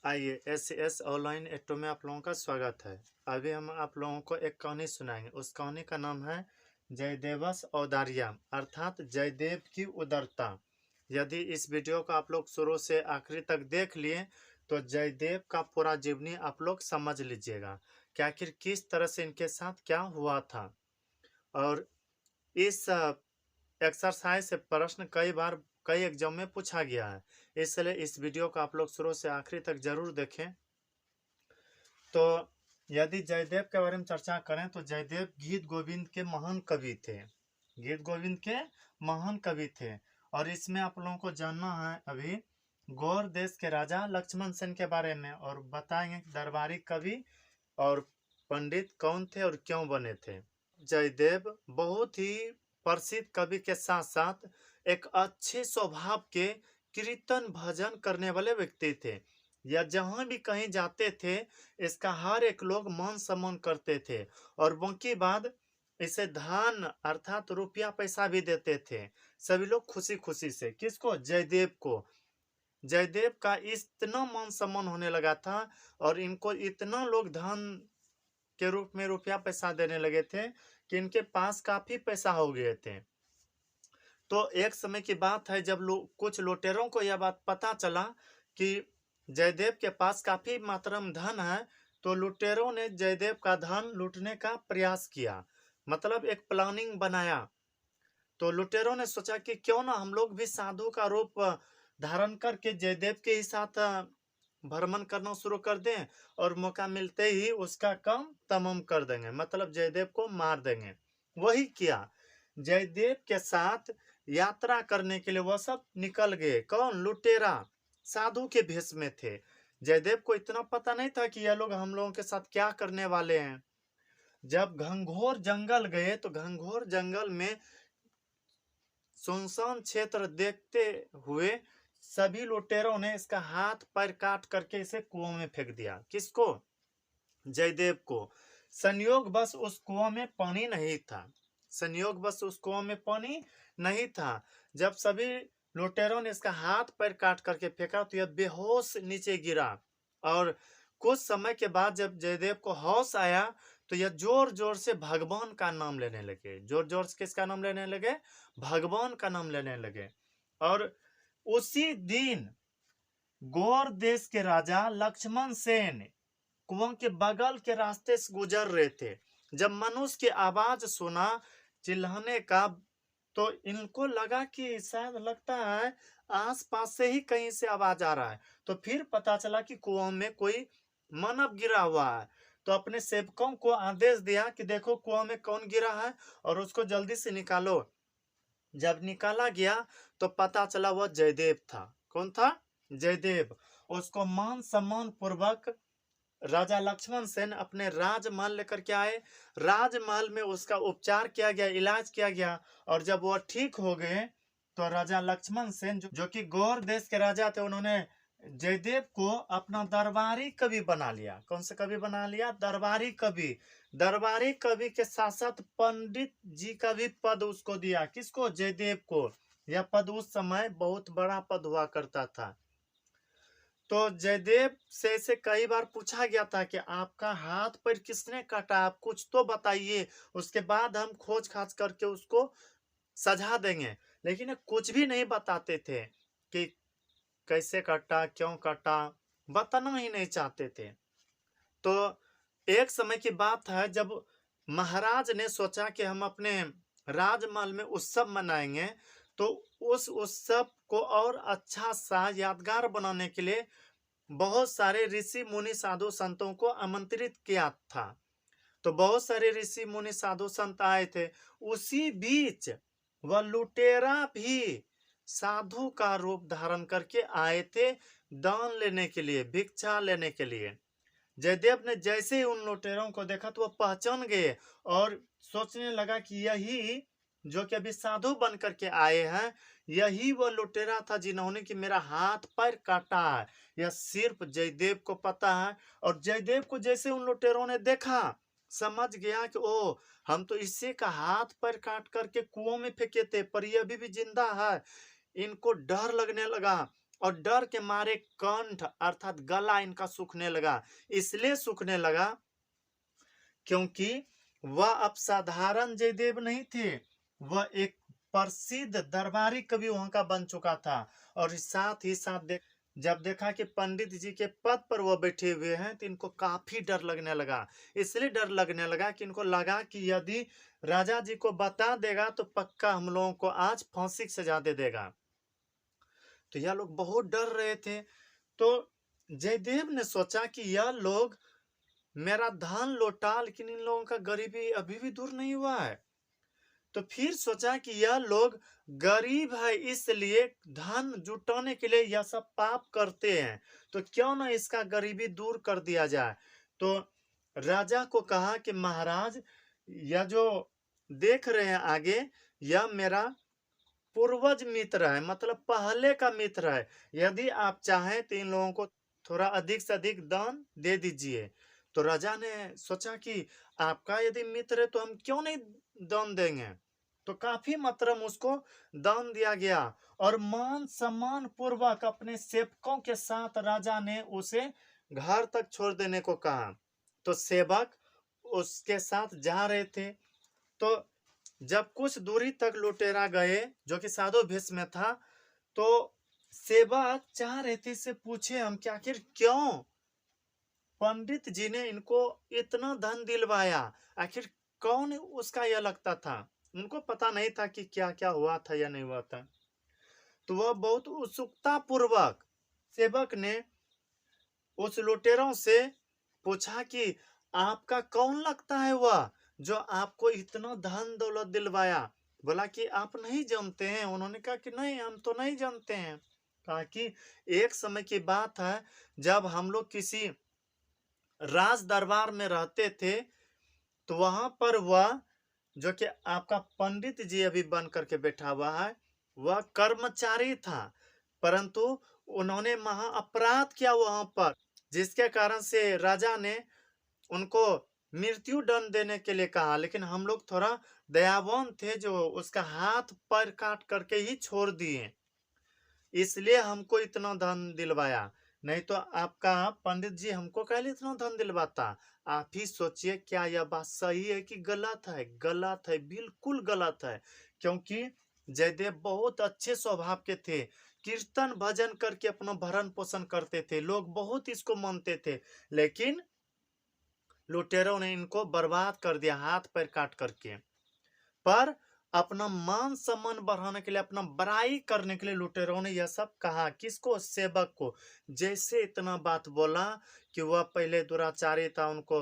आइए S online एटो में आप लोगों का स्वागत है। अभी हम आप लोगों को एक कहानी सुनाएंगे। उस कहानी का नाम है जयदेवस औदार्यम अर्थात जयदेव की उदारता। यदि इस वीडियो को आप लोग शुरू से आखिरी तक देख लिए तो जयदेव का पूरा जीवनी आप लोग समझ लीजिएगा कि आखिर किस तरह से इनके साथ क्या हुआ था। और इस एक्सरसाइज से प्रश्न कई एग्जाम में पूछा गया है, इसलिए इस वीडियो को आप लोग शुरू से आखिरी तक जरूर देखें। तो यदि जयदेव के बारे में चर्चा करें तो जयदेव गीत गोविंद के महान कवि थे। गीत गोविंद के महान कवि थे। और इसमें आप लोगों को जानना है अभी गौर देश के राजा लक्ष्मण सेन के बारे में, और बताएंगे दरबारी कवि और पंडित कौन थे और क्यों बने थे। जयदेव बहुत ही प्रसिद्ध कवि के साथ साथ एक अच्छे स्वभाव के कीर्तन भजन करने वाले व्यक्ति थे। या जहां भी कहीं जाते थे इसका हर एक लोग मान सम्मान करते थे, और बाकी बाद इसे धन अर्थात रुपया पैसा भी देते थे सभी लोग खुशी खुशी से। किसको? जयदेव को। जयदेव का इतना मान सम्मान होने लगा था और इनको इतना लोग धन के रूप में रुपया पैसा देने लगे थे कि इनके पास काफी पैसा हो गए थे। तो एक समय की बात है जब कुछ लुटेरों को यह बात पता चला कि जयदेव के पास काफी मात्रा में धन है, तो लुटेरों ने जयदेव का धन लूटने का प्रयास किया, मतलब एक प्लानिंग बनाया। तो लुटेरों ने सोचा कि क्यों ना हम लोग भी साधु का रूप धारण करके जयदेव के ही साथ भ्रमण करना शुरू कर दें और मौका मिलते ही उसका काम तमाम कर देंगे, मतलब जयदेव को मार देंगे। वही किया। जयदेव के साथ यात्रा करने के लिए वह सब निकल गए। कौन? लुटेरा साधु के भेष में थे। जयदेव को इतना पता नहीं था कि यह लोग हम लोगों के साथ क्या करने वाले हैं। जब घंघोर जंगल गए तो घंघोर जंगल में सुनसान क्षेत्र देखते हुए सभी लुटेरों ने इसका हाथ पैर काट करके इसे कुआं में फेंक दिया। किसको? जयदेव को। संयोग बस उस कुआं में पानी नहीं था। संयोग बस उस कुआं में पानी नहीं था। जब सभी लुटेरों ने इसका हाथ पैर काट करके फेंका तो यह बेहोश नीचे गिरा, और कुछ समय के बाद जब जयदेव को होश आया तो यह जोर जोर से भगवान का नाम लेने लगे। जोर जोर से किसका नाम लेने लगे? भगवान का नाम लेने लगे। और उसी दिन गौर देश के राजा लक्ष्मण सेन कुआं के बगल के रास्ते से गुजर रहे थे। जब मनुष्य की आवाज सुना चिल्लाने का तो इनको लगा कि शायद लगता है आस पास से ही कहीं से आवाज आ रहा है। तो फिर पता चला कि कुआं में कोई मानव गिरा हुआ है। तो अपने सेवकों को आदेश दिया कि देखो कुआं में कौन गिरा है और उसको जल्दी से निकालो। जब निकाला गया तो पता चला वह जयदेव था। कौन था? जयदेव। उसको मान सम्मान पूर्वक राजा लक्ष्मण सेन अपने राजमहल लेकर के आए। राजमहल में उसका उपचार किया गया, इलाज किया गया, और जब वह ठीक हो गए तो राजा लक्ष्मण सेन जो कि गौर देश के राजा थे, उन्होंने जयदेव को अपना दरबारी कवि बना लिया। कौन सा कवि बना लिया? दरबारी कवि। दरबारी कवि के साथ साथ पंडित जी का भी पद उसको दिया। किसको? जयदेव को। यह पद उस समय बहुत बड़ा पद हुआ करता था। तो जयदेव से ऐसे कई बार पूछा गया था कि आपका हाथ पैर किसने काटा, आप कुछ तो बताइए, उसके बाद हम खोज खाज करके उसको सजा देंगे। लेकिन कुछ भी नहीं बताते थे कि कैसे काटा, क्यों काटा, बताना ही नहीं चाहते थे। तो एक समय की बात है जब महाराज ने सोचा कि हम अपने राजमहल में उत्सव मनाएंगे, तो उस उत्सव को और अच्छा सा यादगार बनाने के लिए बहुत सारे ऋषि मुनि साधु संतों को आमंत्रित किया था। तो बहुत सारे ऋषि मुनि साधु संत आए थे। उसी बीच वह लुटेरा भी साधु का रूप धारण करके आए थे दान लेने के लिए, भिक्षा लेने के लिए। जयदेव ने जैसे ही उन लुटेरों को देखा तो वह पहचान गए और सोचने लगा कि यही जो कि अभी साधु बन करके आए हैं, यही वह लुटेरा था जिन्होंने कि मेरा हाथ पैर काटा है। यह सिर्फ जयदेव को पता है। और जयदेव को जैसे उन लुटेरों ने देखा समझ गया कि ओ, हम तो इसी का हाथ पैर काट करके कुओं में फेंके थे, पर यह अभी भी जिंदा है। इनको डर लगने लगा और डर के मारे कंठ अर्थात गला इनका सूखने लगा। इसलिए सूखने लगा क्योंकि वह अब साधारण जयदेव नहीं थे, वह एक प्रसिद्ध दरबारी कवि वहां का बन चुका था। और साथ ही साथ जब देखा कि पंडित जी के पद पर वह बैठे हुए हैं तो इनको काफी डर लगने लगा। इसलिए डर लगने लगा कि इनको लगा कि यदि राजा जी को बता देगा तो पक्का हम लोगों को आज फांसी की सजा दे देगा। तो यह लोग बहुत डर रहे थे। तो जयदेव ने सोचा कि यह लोग मेरा धन लौटा, लेकिन इन लोगों का गरीबी अभी भी दूर नहीं हुआ है। तो फिर सोचा कि यह लोग गरीब है, इसलिए धन जुटाने के लिए यह सब पाप करते हैं, तो क्यों ना इसका गरीबी दूर कर दिया जाए। तो राजा को कहा कि महाराज, यह जो देख रहे हैं आगे, यह मेरा पूर्वज मित्र है, मतलब पहले का मित्र है। यदि आप चाहें तो इन लोगों को थोड़ा अधिक से अधिक दान दे दीजिए। तो राजा ने सोचा कि आपका यदि मित्र है तो हम क्यों नहीं दान देंगे। तो काफी मात्रा में उसको दान दिया गया और मान सम्मान पूर्वक अपने सेवकों के साथ राजा ने उसे घर तक छोड़ देने को कहा। तो सेवक उसके साथ जा रहे थे। तो जब कुछ दूरी तक लुटेरा गए, जो कि साधु भेष में था, तो सेवक चाह रहे थे से पूछे हम कि आखिर क्यों पंडित जी ने इनको इतना धन दिलवाया, आखिर कौन उसका यह लगता था। उनको पता नहीं था कि क्या क्या हुआ था या नहीं हुआ था। तो वह बहुत उत्सुकता पूर्वक सेवक ने उस लुटेरों से पूछा कि आपका कौन लगता है वह जो आपको इतना धन दौलत दिलवाया। बोला कि आप नहीं जानते हैं। उन्होंने कहा कि नहीं, हम तो नहीं जानते हैं। कहा कि एक समय की बात है जब हम लोग किसी राज दरबार में रहते थे, तो वहां पर वह जो कि आपका पंडित जी अभी बन करके बैठा हुआ है, वह कर्मचारी था, परंतु उन्होंने महा अपराध किया वहां पर, जिसके कारण से राजा ने उनको मृत्यु दंड देने के लिए कहा। लेकिन हम लोग थोड़ा दयावान थे, जो उसका हाथ पैर काट करके ही छोड़ दिए, इसलिए हमको इतना धन दिलवाया। नहीं तो आपका पंडित जी हमको कैसे इतना धन दिलवाता। आप ही सोचिए, क्या यह बात सही है कि गलत है। गलत है, बिल्कुल गलत है। क्योंकि जयदेव बहुत अच्छे स्वभाव के थे, कीर्तन भजन करके अपना भरण पोषण करते थे, लोग बहुत इसको मानते थे। लेकिन लुटेरों ने इनको बर्बाद कर दिया हाथ पैर काट करके। पर अपना मान सम्मान बढ़ाने के लिए, अपना बड़ाई करने के लिए लुटेरों ने यह सब कहा। किसको? सेवक को। जैसे इतना बात बोला कि वह पहले दुराचारी था, उनको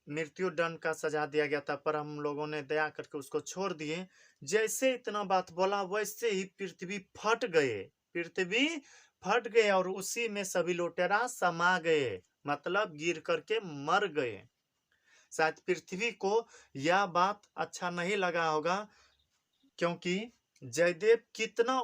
मृत्यु दंड का सजा दिया गया था, पर हम लोगों ने दया करके उसको छोड़ दिए। जैसे इतना बात बोला वैसे ही पृथ्वी फट गए, पृथ्वी फट गए और उसी में सभी लुटेरा समा गए, मतलब गिर करके मर गए। शायद पृथ्वी को यह बात अच्छा नहीं लगा होगा, क्योंकि जयदेव कितना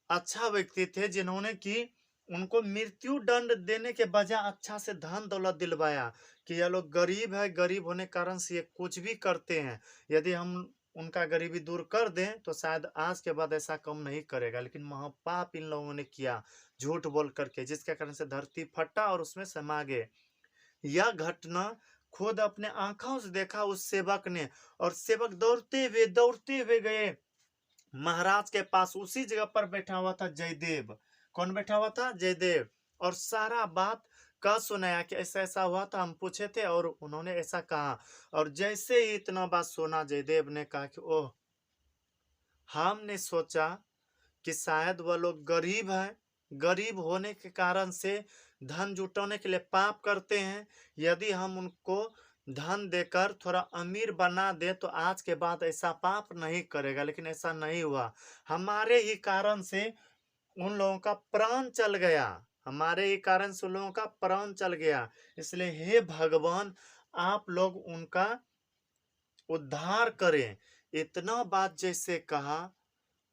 अच्छा व्यक्ति थे, जिन्होंने कि उनको मृत्यु दंड देने के बजाय अच्छा से धन दौलत दिलवाया कि यह लोग गरीब है, गरीब होने कारण से ये कुछ भी करते हैं। यदि हम उनका गरीबी दूर कर दें तो शायद आज के बाद ऐसा कम नहीं करेगा। लेकिन महापाप इन लोगों ने किया झूठ बोल करके, जिसके कारण से धरती फटा और उसमें समा गए। यह घटना खुद अपने आंखों से देखा उस सेवक ने। और सेवक दौड़ते हुए गए महाराज के पास। उसी जगह पर बैठा हुआ था जयदेव। कौन बैठा हुआ था? जयदेव। और सारा बात कह सुनाया कि ऐसा ऐसा हुआ था, हम पूछे थे और उन्होंने ऐसा कहा। और जैसे ही इतना बात सुना, जयदेव ने कहा कि ओह, हमने सोचा कि शायद वह लोग गरीब हैं, गरीब होने के कारण से धन जुटाने के लिए पाप करते हैं। यदि हम उनको धन देकर थोड़ा अमीर बना दे तो आज के बाद ऐसा पाप नहीं करेगा। लेकिन ऐसा नहीं हुआ, हमारे ही कारण से उन लोगों का प्राण चल गया, हमारे ही कारण से उन लोगों का प्राण चल गया। इसलिए हे भगवान, आप लोग उनका उद्धार करें। इतना बात जैसे कहा,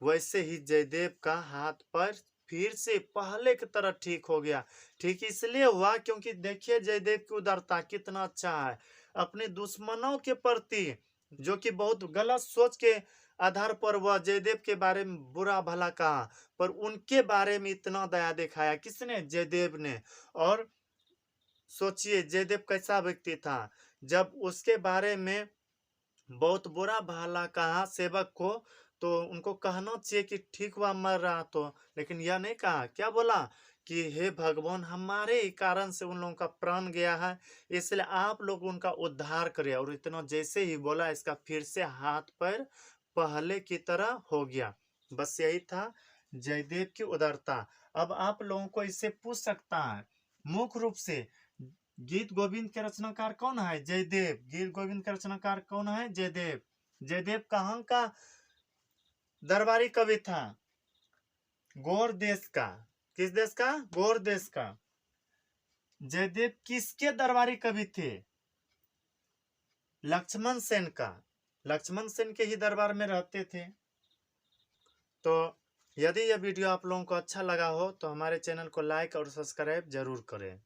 वैसे ही जयदेव का हाथ पैर फिर से पहले की तरह ठीक हो गया। ठीक इसलिए हुआ क्योंकि देखिए जयदेव की उदारता कितना अच्छा है। अपने दुश्मनों के प्रति, जो कि बहुत गलत सोच के आधार पर वह जयदेव के बारे में बुरा भला कहा, पर उनके बारे में इतना दया दिखाया किसने? जयदेव ने। और सोचिए जयदेव कैसा व्यक्ति था, जब उसके बारे में बहुत बुरा भला कहा सेवक को, तो उनको कहना चाहिए कि ठीक हुआ मर रहा तो, लेकिन यह नहीं कहा। क्या बोला कि हे भगवान, हमारे ही कारण से उन लोगों का प्राण गया है, इसलिए आप लोग उनका उद्धार करिए। और इतना जैसे ही बोला, इसका फिर से हाथ पैर पहले की तरह हो गया। बस यही था जयदेव की उदारता। अब आप लोगों को इससे पूछ सकता है मुख्य रूप से गीत गोविंद के रचनाकार कौन है? जयदेव। गीत गोविंद का रचनाकार कौन है? जयदेव। जयदेव कहाँ का दरबारी कवि था? गौर देश का। किस देश का? गौर देश का। जयदेव किसके दरबारी कवि थे? लक्ष्मण सेन का। लक्ष्मण सेन के ही दरबार में रहते थे। तो यदि यह वीडियो आप लोगों को अच्छा लगा हो तो हमारे चैनल को लाइक और सब्सक्राइब जरूर करें।